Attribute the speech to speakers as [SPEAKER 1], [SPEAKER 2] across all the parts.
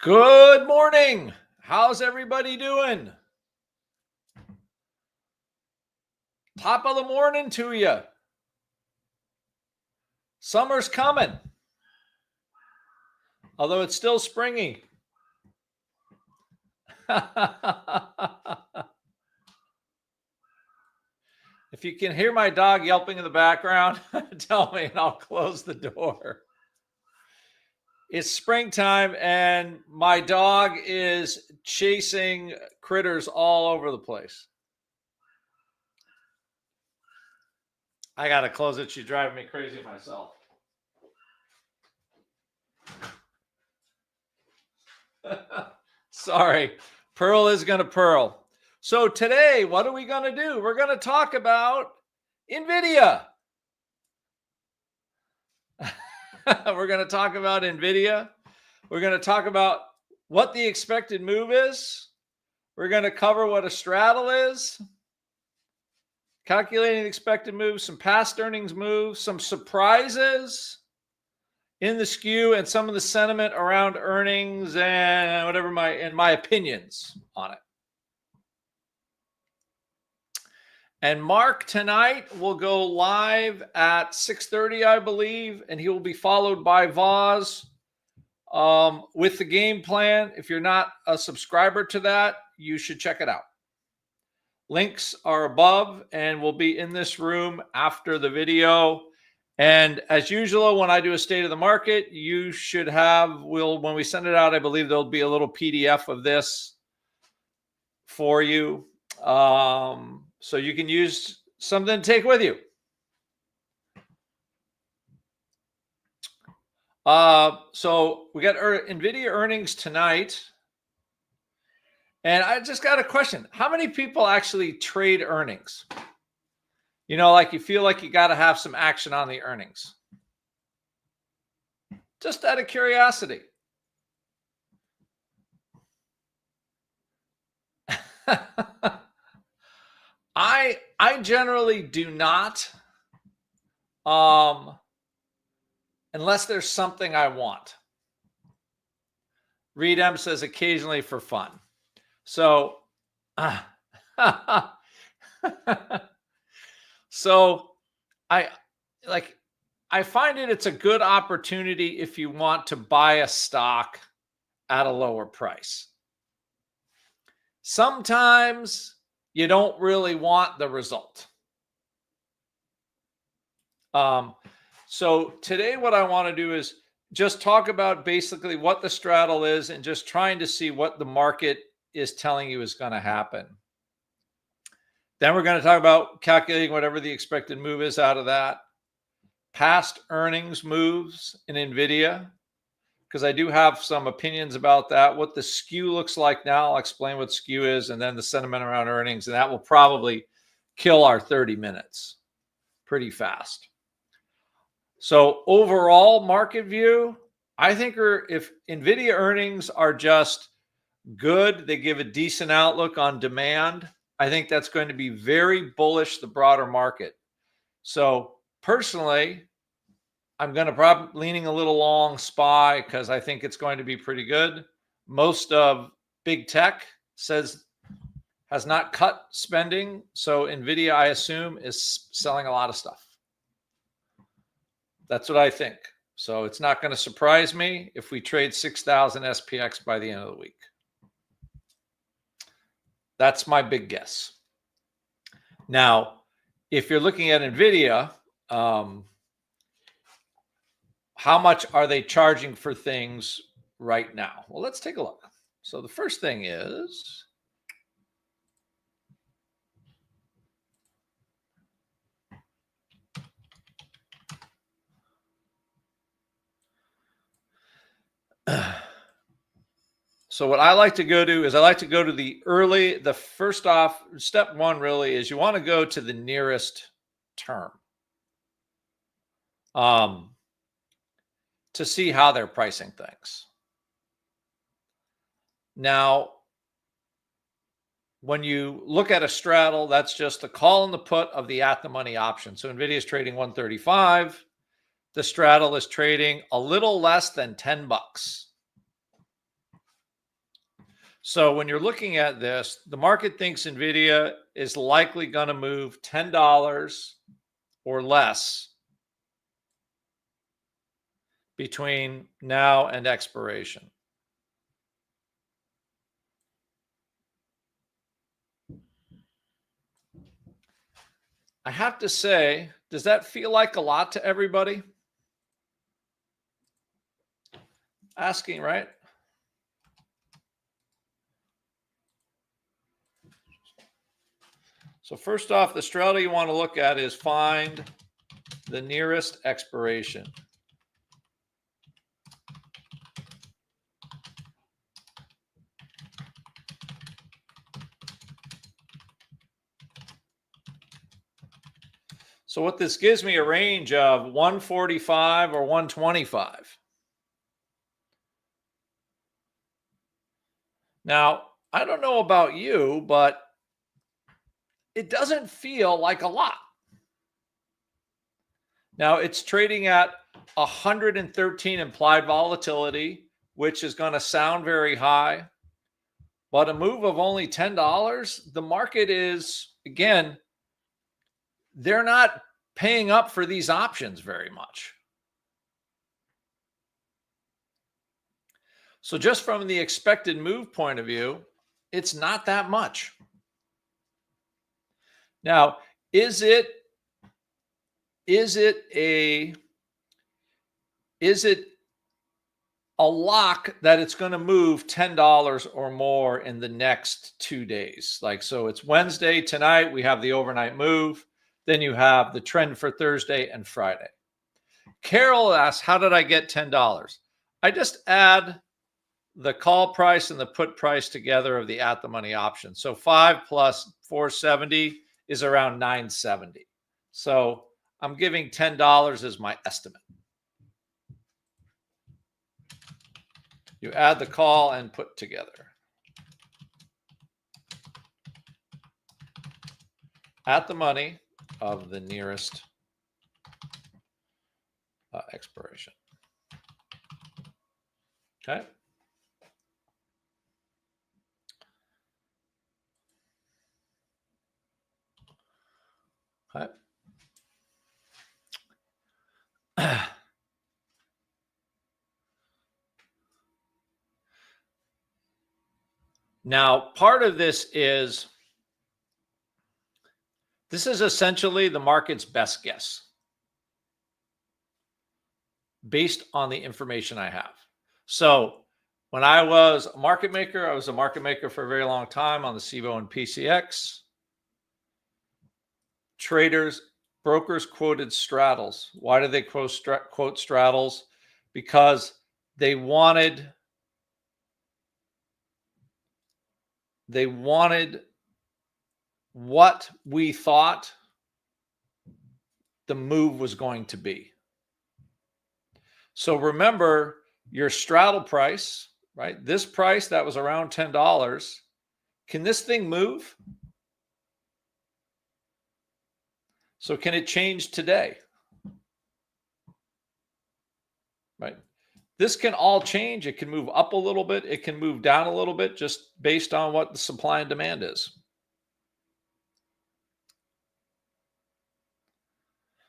[SPEAKER 1] Good morning. How's everybody doing? Top of the morning to you. Summer's coming, although it's still springy. If you can hear my dog yelping in the background, tell me and I'll close the door. It's springtime and my dog is chasing critters all over the place. I got to close it. She's driving me crazy myself. Sorry. Pearl is going to pearl. So today, what are we going to do? We're going to talk about NVIDIA. We're going to talk about NVIDIA. We're going to talk about what the expected move is. We're going to cover what a straddle is, calculating the expected moves, some past earnings moves, some surprises in the skew, and some of the sentiment around earnings and whatever my opinions on it. And Mark tonight will go live at 6:30, I believe, and he will be followed by Voz with the game plan. If you're not a subscriber to that, you should check it out. Links are above and will be in this room after the video. And as usual, when I do a state of the market, you should have, when we send it out, I believe there'll be a little PDF of this for you. So you can use something to take with you. So we got NVIDIA earnings tonight. And I just got a question. How many people actually trade earnings? You know, like you feel like you got to have some action on the earnings. Just out of curiosity. I generally do not, unless there's something I want. Reed M says occasionally for fun. So, so I find it's a good opportunity if you want to buy a stock at a lower price. Sometimes you don't really want the result. So today what I want to do is just talk about basically what the straddle is and just trying to see what the market is telling you is going to happen. Then we're going to talk about calculating whatever the expected move is out of that. Past earnings moves in NVIDIA, because I do have some opinions about that. What the skew looks like now, I'll explain what skew is, and then the sentiment around earnings, and that will probably kill our 30 minutes pretty fast. So overall market view, I think if NVIDIA earnings are just good, they give a decent outlook on demand, I think that's going to be very bullish the broader market. So personally, I'm going to probably leaning a little long SPY because I think it's going to be pretty good. Most of big tech has not cut spending. So NVIDIA, I assume, is selling a lot of stuff. That's what I think. So it's not going to surprise me if we trade 6,000 SPX by the end of the week. That's my big guess. Now, if you're looking at NVIDIA, how much are they charging for things right now? Well, let's take a look. So the first thing is so what I like to go to is I like to go to the first off, step one really is you want to go to the nearest term to see how they're pricing things. Now, when you look at a straddle, that's just the call and the put of the at the money option. So NVIDIA is trading 135. The straddle is trading a little less than $10. So when you're looking at this, the market thinks NVIDIA is likely going to move $10 or less between now and expiration. I have to say, does that feel like a lot to everybody? Asking, right? So first off, the strategy you want to look at is find the nearest expiration. So what this gives me a range of 145 or 125. Now, I don't know about you, but it doesn't feel like a lot. Now, it's trading at 113 implied volatility, which is going to sound very high. But a move of only $10, the market is, again, they're not paying up for these options very much. So just from the expected move point of view, it's not that much. Now, is it a lock that it's going to move $10 or more in the next 2 days? Like, so it's Wednesday tonight, we have the overnight move. Then you have the trend for Thursday and Friday. Carol asks, how did I get $10? I just add the call price and the put price together of the at the money option. So 5 plus 470 is around 970. So I'm giving $10 as my estimate. You add the call and put together. At the money of the nearest expiration. Okay. Okay. Now, part of this is essentially the market's best guess based on the information I have. So when I was a market maker, I was a market maker for a very long time on the CBOE and PCX. Brokers quoted straddles. Why did they quote straddles? Because they wanted what we thought the move was going to be. So remember your straddle price, right? This price that was around $10. Can this thing move? So can it change today? Right? This can all change. It can move up a little bit. It can move down a little bit just based on what the supply and demand is.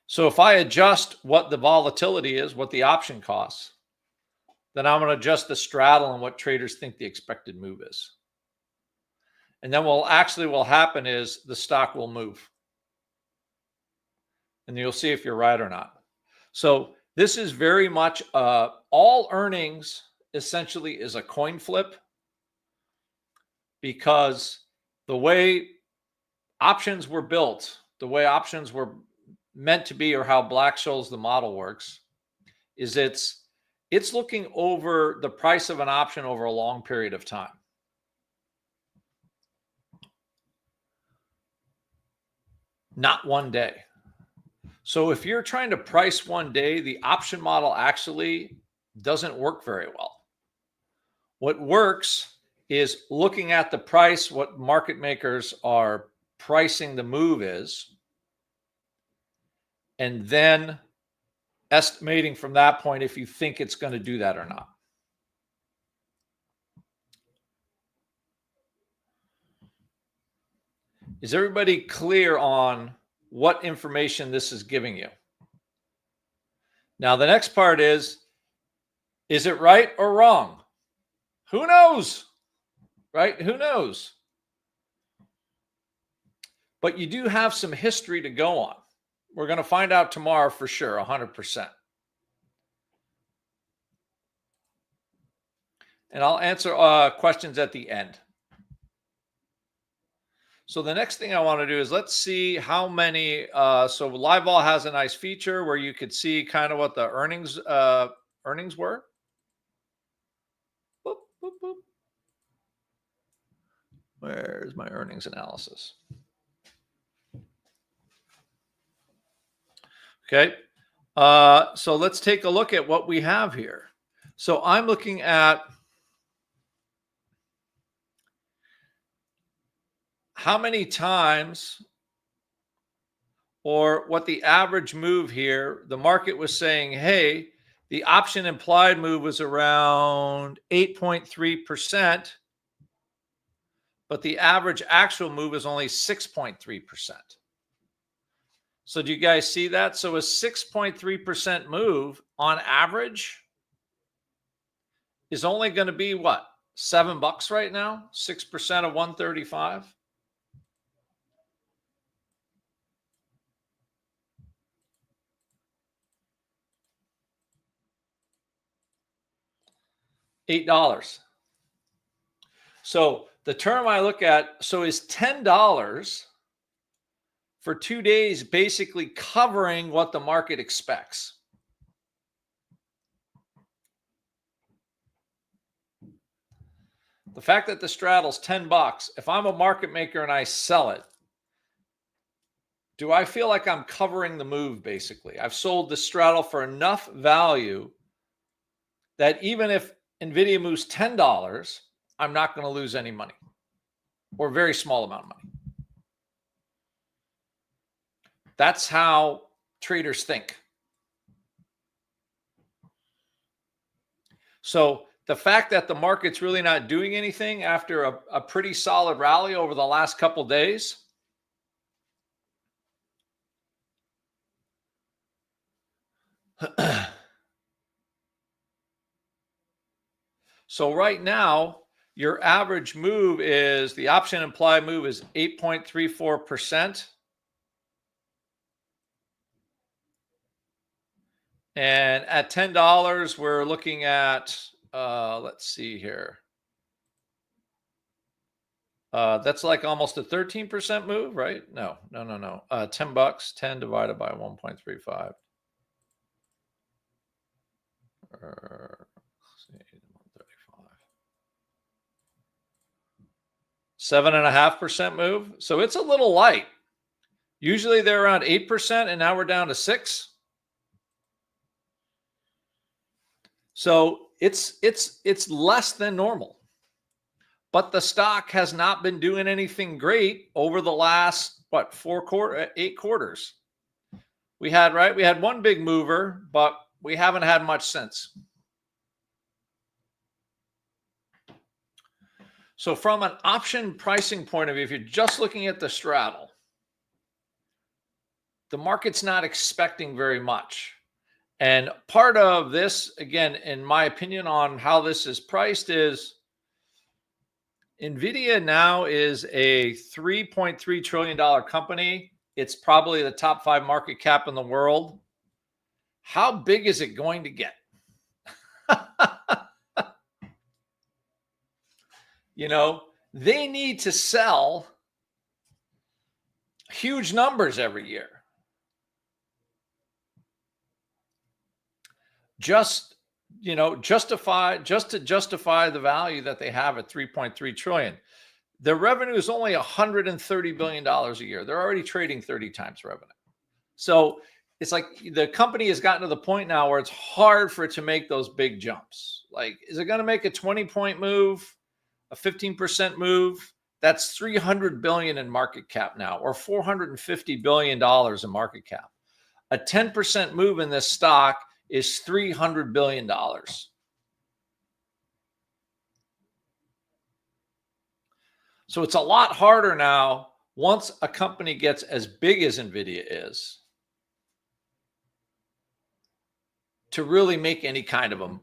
[SPEAKER 1] So if I adjust what the volatility is, what the option costs, then I'm going to adjust the straddle and what traders think the expected move is. And then what will happen is the stock will move. And you'll see if you're right or not. So this is very much all earnings essentially is a coin flip, because the way options were built, the way options were meant to be, or how Black-Scholes the model works, is it's looking over the price of an option over a long period of time. Not one day. So if you're trying to price one day, the option model actually doesn't work very well. What works is looking at the price, what market makers are pricing the move is, and then estimating from that point if you think it's going to do that or not. Is everybody clear on what information this is giving you? Now, the next part is it right or wrong? Who knows? Right? Who knows? But you do have some history to go on. We're going to find out tomorrow for sure, 100%. And I'll answer questions at the end. So the next thing I want to do is let's see how many. So LiveVol has a nice feature where you could see kind of what the earnings were. Boop, boop, boop. Where's my earnings analysis? Okay. So let's take a look at what we have here. So I'm looking at how many times, or what the average move here, the market was saying, hey, the option implied move was around 8.3%, but the average actual move is only 6.3%. So do you guys see that? So a 6.3% move on average is only going to be what? $7 right now? 6% of 135? $8. So the term I look at, so is $10 for 2 days basically covering what the market expects? The fact that the straddle's $10, if I'm a market maker and I sell it, do I feel like I'm covering the move basically? I've sold the straddle for enough value that even if NVIDIA moves $10, I'm not going to lose any money, or a very small amount of money. That's how traders think. So the fact that the market's really not doing anything after a pretty solid rally over the last couple of days, so right now, your average move is, the option implied move is 8.34%. And at $10, we're looking at, let's see here. That's like almost a 13% move, right? No. $10, 10 divided by 1.35. 7.5% move. So it's a little light. Usually they're around 8%, and now we're down to 6%. So it's less than normal. But the stock has not been doing anything great over the last, 8 quarters. We had one big mover, but we haven't had much since. So from an option pricing point of view, if you're just looking at the straddle, the market's not expecting very much. And part of this, again, in my opinion on how this is priced, is NVIDIA now is a $3.3 trillion company. It's probably the top 5 market cap in the world. How big is it going to get? They need to sell huge numbers every year. Just to justify the value that they have at 3.3 trillion. Their revenue is only $130 billion a year. They're already trading 30 times revenue. So it's like the company has gotten to the point now where it's hard for it to make those big jumps. Like, is it going to make a 20-point move, a 15% move? That's $300 billion in market cap now, or $450 billion in market cap. A 10% move in this stock is $300 billion. So it's a lot harder now once a company gets as big as NVIDIA is, to really make any kind of a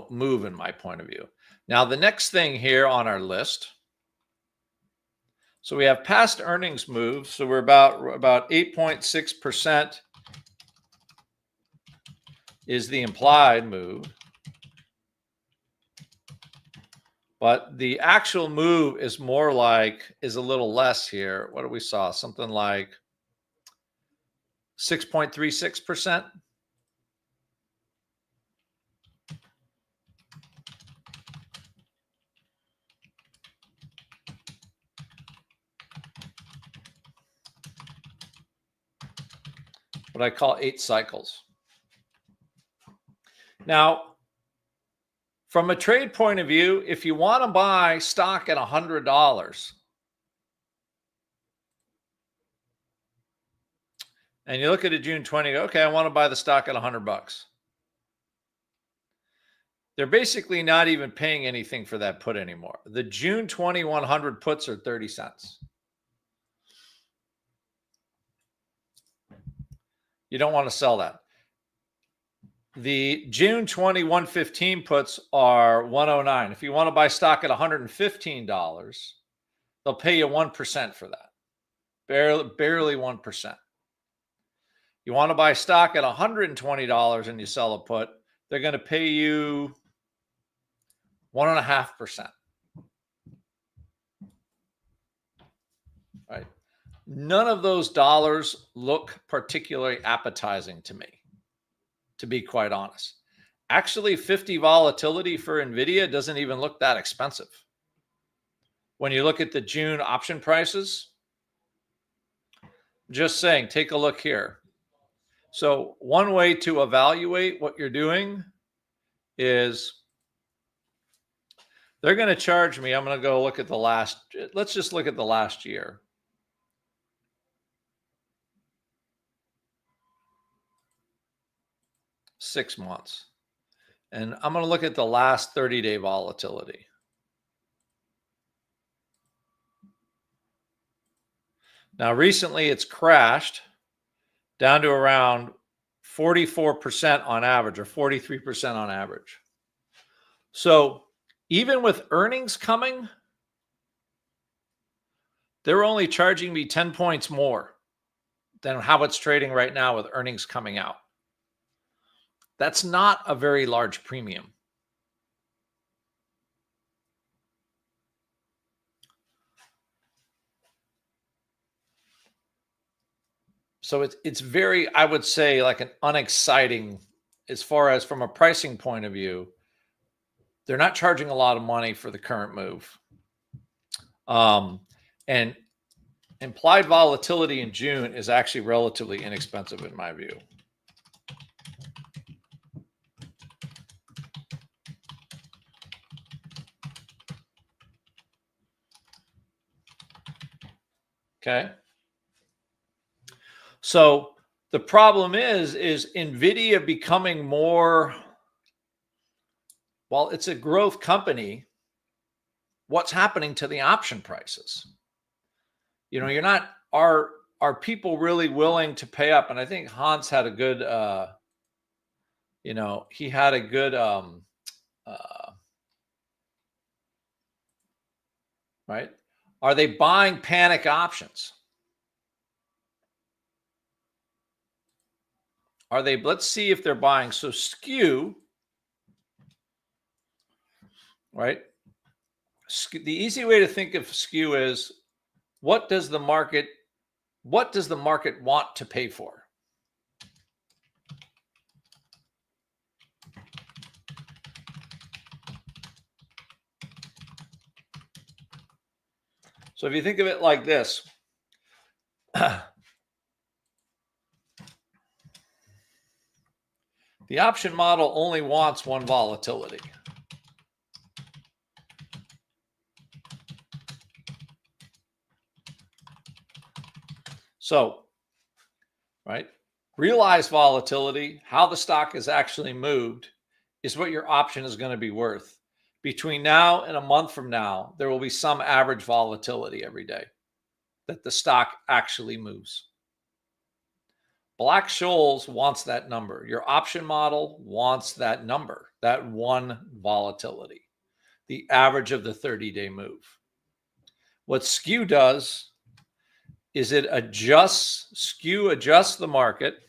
[SPEAKER 1] move, in my point of view. Now, the next thing here on our list, so we have past earnings moves. So we're about 8.6% is the implied move. But the actual move is a little less here. What do we saw? Something like 6.36%. What I call 8 cycles. Now, from a trade point of view, if you want to buy stock at $100 and you look at a June 20, okay, I want to buy the stock at $100. They're basically not even paying anything for that put anymore. The June 2100 puts are 30 cents. You don't want to sell that. The June 2115 puts are 109. If you want to buy stock at $115, they'll pay you 1% for that. Barely 1%. You want to buy stock at $120 and you sell a put, they're going to pay you 1.5%. Right? None of those dollars look particularly appetizing to me, to be quite honest. Actually, 50 volatility for NVIDIA doesn't even look that expensive. When you look at the June option prices, just saying, take a look here. So one way to evaluate what you're doing is they're going to charge me. I'm going to go look at let's just look at the last year. Six months. And I'm going to look at the last 30-day volatility. Now, recently it's crashed down to around 44% on average, or 43% on average. So even with earnings coming, they're only charging me 10 points more than how it's trading right now with earnings coming out. That's not a very large premium. So it's very, I would say, like an unexciting, as far as from a pricing point of view. They're not charging a lot of money for the current move. And implied volatility in June is actually relatively inexpensive in my view. Okay. So the problem is NVIDIA becoming more, well, it's a growth company. What's happening to the option prices? You're not, are people really willing to pay up? And I think Hans had a good, he had a good, right? Are they buying panic options? Let's see if they're buying. So skew, right? The easy way to think of skew is, what does the market want to pay for? So if you think of it like this, the option model only wants one volatility. So, right, realized volatility, how the stock is actually moved, is what your option is going to be worth. Between now and a month from now, there will be some average volatility every day. that the stock actually moves. Black-Scholes wants that number. Your option model wants that number, that one volatility, the average of the 30-day move. What skew does is skew adjusts the market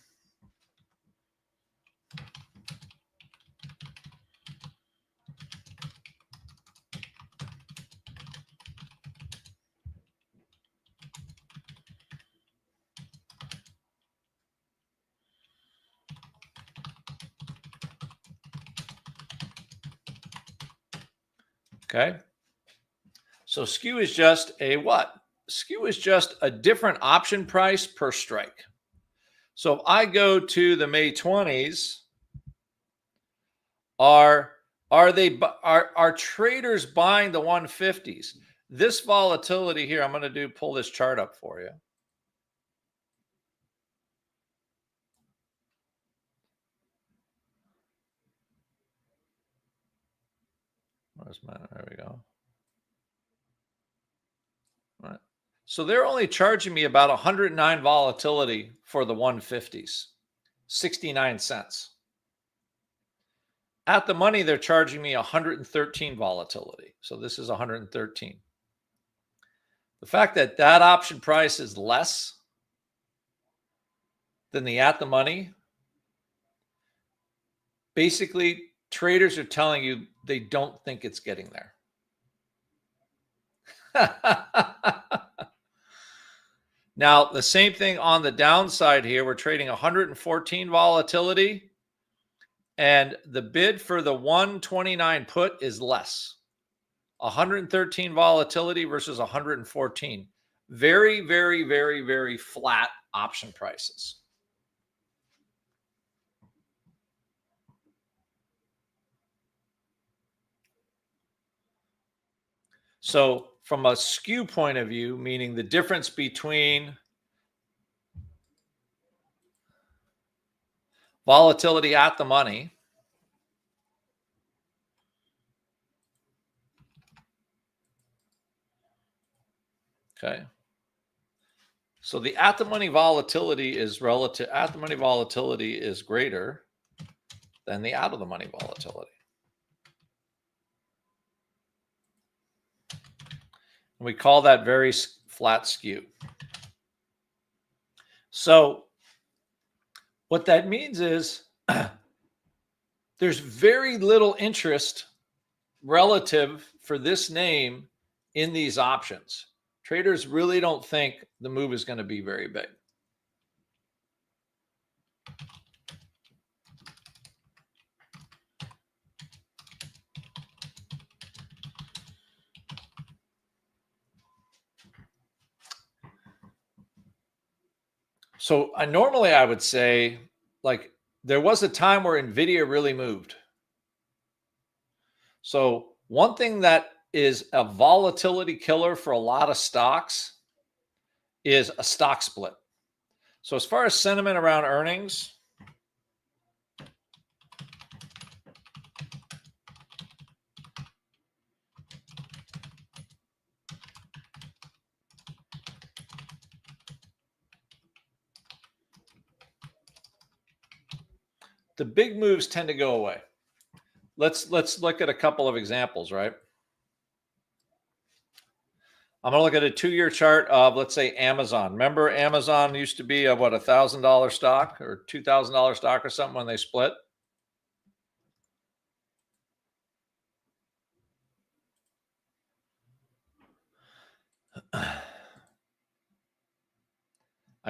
[SPEAKER 1] okay? So skew is just a what? Skew is just a different option price per strike. So if I go to the May 20s, are traders buying the 150s? This volatility here, I'm going to pull this chart up for you. There we go. All right. So they're only charging me about 109 volatility for the 150s, 69 cents. At the money, they're charging me 113 volatility. So this is 113. The fact that that option price is less than the at the money, basically traders are telling you they don't think it's getting there. Now, the same thing on the downside here. We're trading 114 volatility, and the bid for the 129 put is less. 113 volatility versus 114. Very, very, very, very flat option prices. So from a skew point of view, meaning the difference between volatility at the money okay. So the at the money volatility is relative. At the money volatility is greater than the out of the money volatility. And we call that very flat skew. So what that means is there's very little interest relative for this name in these options. Traders really don't think the move is going to be very big. So normally I would say, like, there was a time where NVIDIA really moved. So one thing that is a volatility killer for a lot of stocks is a stock split. So as far as sentiment around earnings, the big moves tend to go away. Let's look at a couple of examples, right? I'm going to look at a 2-year chart of, let's say, Amazon. Remember, Amazon used to be a $1,000 stock or $2,000 stock or something when they split. I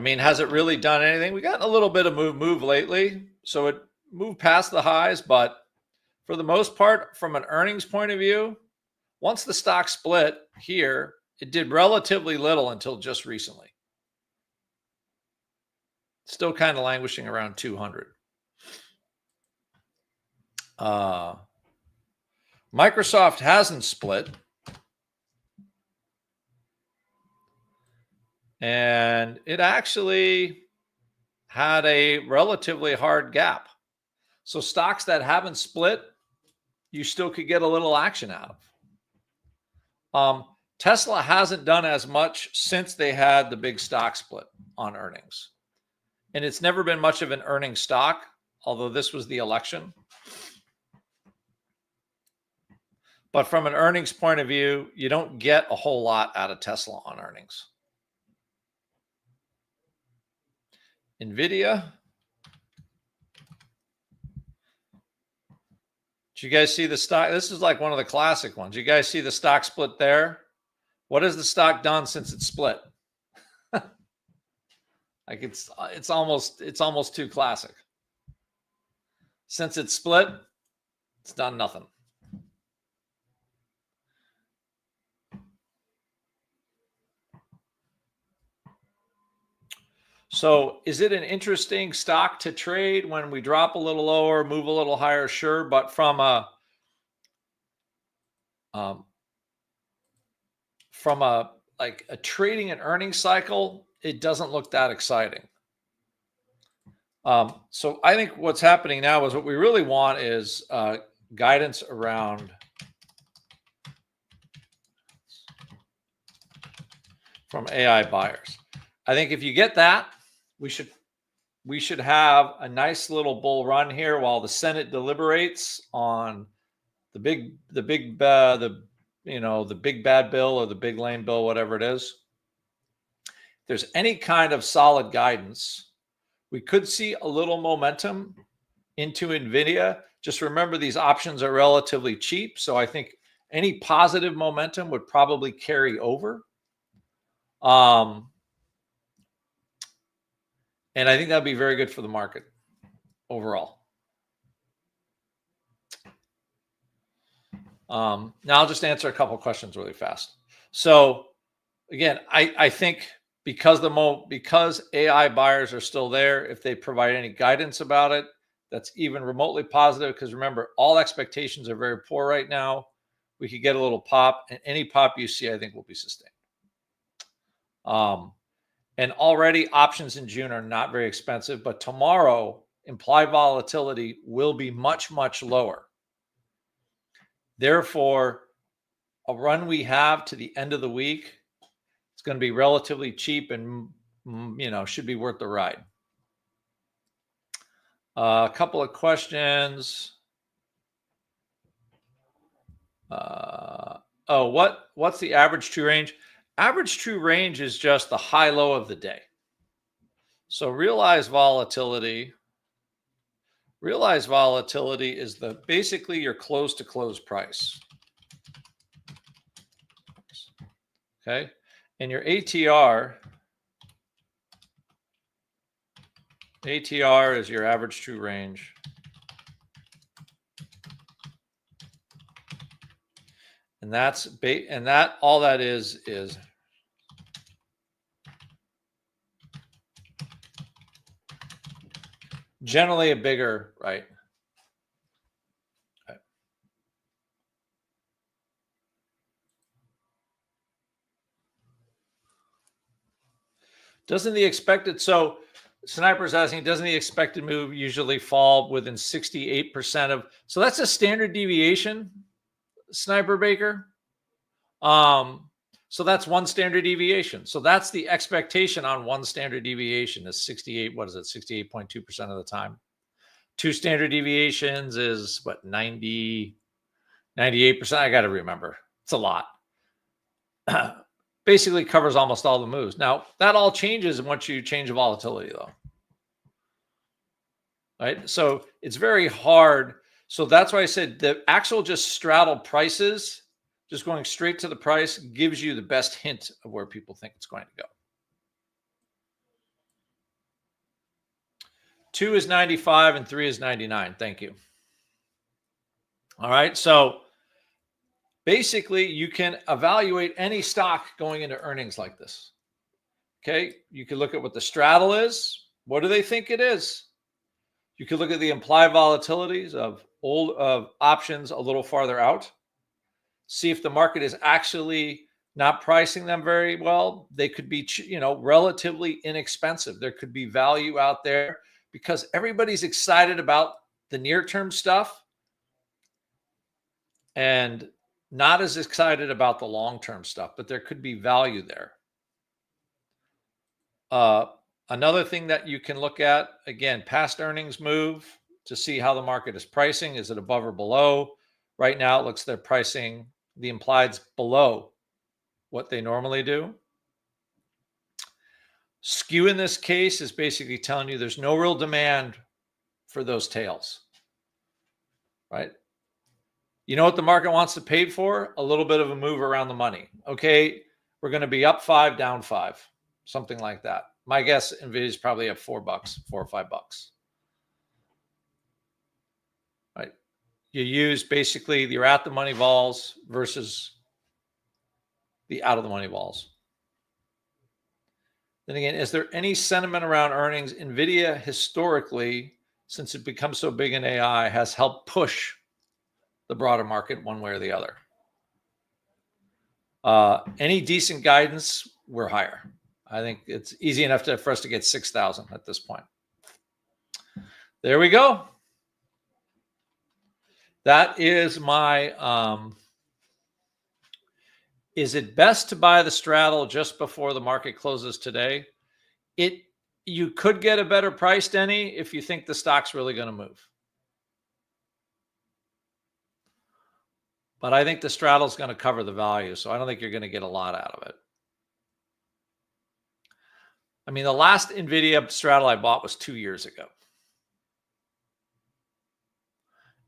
[SPEAKER 1] mean, has it really done anything? We got a little bit of move lately. So it moved past the highs, but for the most part, from an earnings point of view, once the stock split here, it did relatively little until just recently. Still kind of languishing around 200. Microsoft hasn't split. And it actually had a relatively hard gap. So stocks that haven't split, you still could get a little action out of. Tesla hasn't done as much since they had the big stock split on earnings. And it's never been much of an earnings stock, although this was the election. But from an earnings point of view, you don't get a whole lot out of Tesla on earnings. NVIDIA. Did you guys see the stock? This is like one of the classic ones. You guys see the stock split there? What has the stock done since it split? Like it's almost too classic. Since it split, it's done nothing. So is it an interesting stock to trade when we drop a little lower, move a little higher? Sure. But from a like a trading and earnings cycle, it doesn't look that exciting. So I think what's happening now is what we really want is guidance around from AI buyers. I think if you get that, we should have a nice little bull run here while the Senate deliberates on the big bad bill or the big lame bill, whatever it is. If there's any kind of solid guidance, we could see a little momentum into NVIDIA. Just remember, these options are relatively cheap, so I think any positive momentum would probably carry over. And I think that'd be very good for the market overall. Now I'll just answer a couple of questions really fast. So again, I think because AI buyers are still there, if they provide any guidance about it, that's even remotely positive. Because remember, all expectations are very poor right now. We could get a little pop, and any pop you see, I think, will be sustained. And already options in June are not very expensive, but tomorrow implied volatility will be much, much lower. Therefore, a run we have to the end of the week, it's going to be relatively cheap and, should be worth the ride. A couple of questions. What's the average true range? Average true range is just the high low of the day. So realized volatility is basically your close to close price. Okay. And your ATR is your average true range. And all that is generally a bigger, right? Okay. Doesn't the expected, so Sniper's asking, doesn't the expected move usually fall within 68% of, so that's a standard deviation, Sniper Baker. So that's one standard deviation. So that's the expectation on one standard deviation is 68.2% of the time. Two standard deviations is what, 98%? I got to remember. It's a lot. Basically covers almost all the moves. Now, that all changes once you change the volatility, though. Right? So it's very hard. So that's why I said the actual just straddle prices, just going straight to the price, gives you the best hint of where people think it's going to go. 2 is 95 and 3 is 99. Thank you. All right. So basically, you can evaluate any stock going into earnings like this. Okay. You can look at what the straddle is. What do they think it is? You could look at the implied volatilities of options a little farther out. See if the market is actually not pricing them very well. They could be, relatively inexpensive. There could be value out there because everybody's excited about the near-term stuff. And Not as excited about the long-term stuff, but there could be value there. Another thing that you can look at, again, past earnings move to see how the market is pricing. Is it above or below? Right now, it looks they're pricing the implieds below what they normally do. Skew in this case is basically telling you there's no real demand for those tails, right? You know what the market wants to pay for? A little bit of a move around the money. Okay, we're going to be up 5, down 5, something like that. My guess, NVIDIA's probably at $4, $4 or $5. Right? You use basically your at the money vols versus the out of the money vols. Then again, is there any sentiment around earnings? NVIDIA historically, since it becomes so big in AI, has helped push the broader market one way or the other. Any decent guidance, we're higher. I think it's easy enough for us to get 6,000 at this point. There we go. That is my, is it best to buy the straddle just before the market closes today? You could get a better price, Denny, if you think the stock's really going to move. But I think the straddle is going to cover the value, so I don't think you're going to get a lot out of it. I mean, the last NVIDIA straddle I bought was 2 years ago.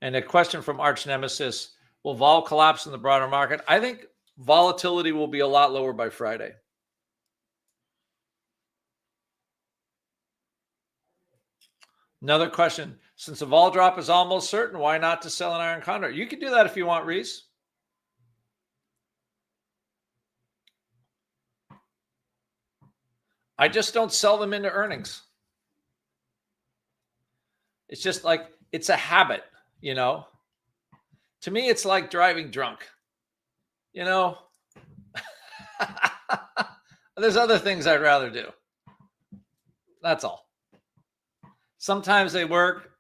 [SPEAKER 1] And a question from Arch Nemesis, will vol collapse in the broader market? I think volatility will be a lot lower by Friday. Another question, since a vol drop is almost certain, why not to sell an iron condor? You can do that if you want, Reese. I just don't sell them into earnings. It's just like, it's a habit, you know. To me, it's like driving drunk, you know. There's other things I'd rather do. That's all. Sometimes they work.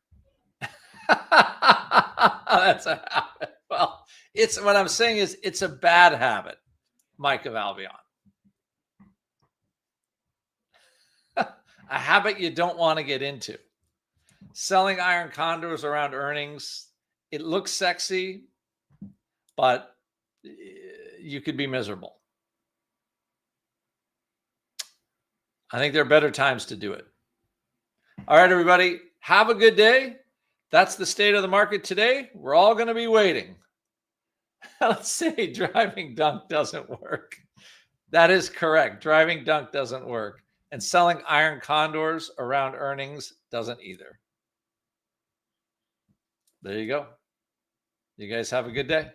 [SPEAKER 1] That's a habit. Well, it's what I'm saying is it's a bad habit, Mike of Albion. A habit you don't want to get into. Selling iron condors around earnings, it looks sexy, but you could be miserable. I think there are better times to do it. All right, everybody, have a good day. That's the state of the market today. We're all going to be waiting. Let's say driving dunk doesn't work. That is correct. Driving dunk doesn't work. And selling iron condors around earnings doesn't either. There you go. You guys have a good day.